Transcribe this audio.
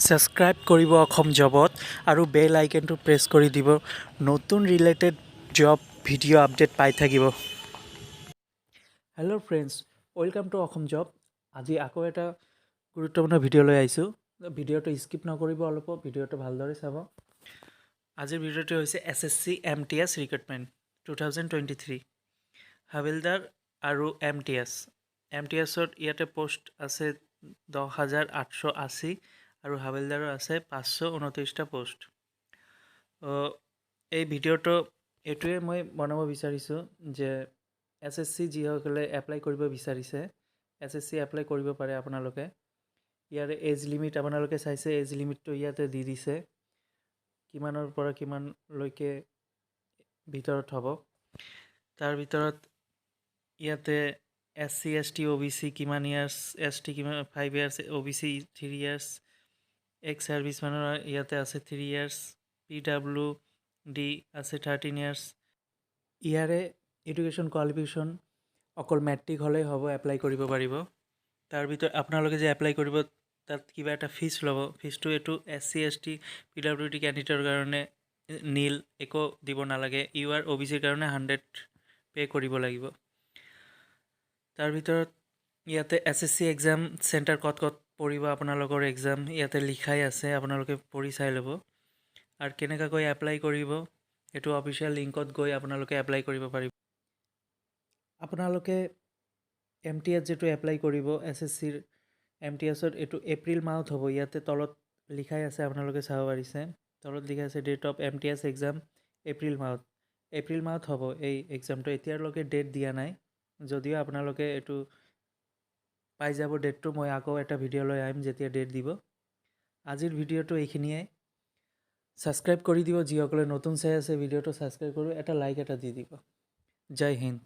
Subscribe কৰিব অসম জবত আৰু বেল আইকনটো press কৰি দিব নতুন ৰিলেটেড জব ভিডিঅ' আপডেট পাই থাকিব। Hello' friends, welcome to Assam job. আজি আকৌ এটা গুৰুত্বপূৰ্ণ ভিডিঅ' লৈ আহিছোঁ। ভিডিঅ'টো স্কিপ নকৰিব, অলপ ভিডিঅ'টো ভালদৰে চাব। আজিৰ ভিডিঅ'টো হৈছে SSC MTS Recruitment 2023 হাবিলদাৰ আৰু MTSত ইয়াতে পোষ্ট আছে 10,880 আৰু হাবিলদাৰৰ আছে 529টা পোষ্ট। এই ভিডিঅ'টো এইটোৱে মই বনাব বিচাৰিছোঁ যে SSC যিসকলে এপ্লাই কৰিব বিচাৰিছে, SSC এপ্লাই কৰিব পাৰে আপোনালোকে। ইয়াৰে এজ লিমিট আপোনালোকে চাইছে, এজ লিমিটটো ইয়াতে দি দিছে, কিমানৰ পৰা কিমানলৈকে ভিতৰত হ'ব। তাৰ ভিতৰত ইয়াতে SC ST OBC কিমান ইয়াৰ্ছ, ST কিমান 5 ইয়াৰ্ছ, OBC 3 ইয়াৰ্ছ, এক্স ছাৰ্ভিচমেনৰ ইয়াতে আছে 3 ইয়াৰ্ছ, PWD আছে 13 ইয়াৰ্ছ। ইয়াৰে এডুকেশ্যন কোৱালিফিকেশ্যন অকল মেট্ৰিক হ'লেই হ'ব, এপ্লাই কৰিব পাৰিব। তাৰ ভিতৰত আপোনালোকে যে এপ্লাই কৰিব তাত কিবা এটা ফিজ ল'ব। ফিজটো এইটো SC ST PWD কেণ্ডিডেটৰ কাৰণে নীল, একো দিব নালাগে। UR OBCৰ কাৰণে 100 পে' কৰিব লাগিব। তাৰ ভিতৰত ইয়াতে SSC এক্সাম চেণ্টাৰ ক'ত পৰিব আপোনালোকৰ এক্সাম ইয়াতে লিখাই আছে, আপোনালোকে পঢ়ি চাই ল'ব। আৰু কেনেকৈ এপ্লাই কৰিব এইটো অফিচিয়েল লিংকত গৈ আপোনালোকে এপ্লাই কৰিব পাৰিব। আপোনালোকে MTS যিটো এপ্লাই কৰিব SSCৰ MTSত এইটো এপ্ৰিল মাহত হ'ব। ইয়াতে তলত লিখাই আছে, আপোনালোকে চাব পাৰিছে, তলত লিখাই আছে date of MTS exam April মাহত হ'ব এই এক্সামটো। এতিয়ালৈকে ডেট দিয়া নাই, যদিও আপোনালোকে এইটো পাই যাব ডেটটো। মই আকৌ এটা ভিডিঅ' লৈ আহিম যেতিয়া ডেট দিব। আজিৰ ভিডিঅ'টো এইখিনিয়ে। ছাবস্ক্ৰাইব কৰি দিব, যিসকলে নতুন চাই আছে ভিডিঅ'টো ছাবস্ক্ৰাইব কৰি এটা লাইক এটা দি দিব। জয় হিন্দ।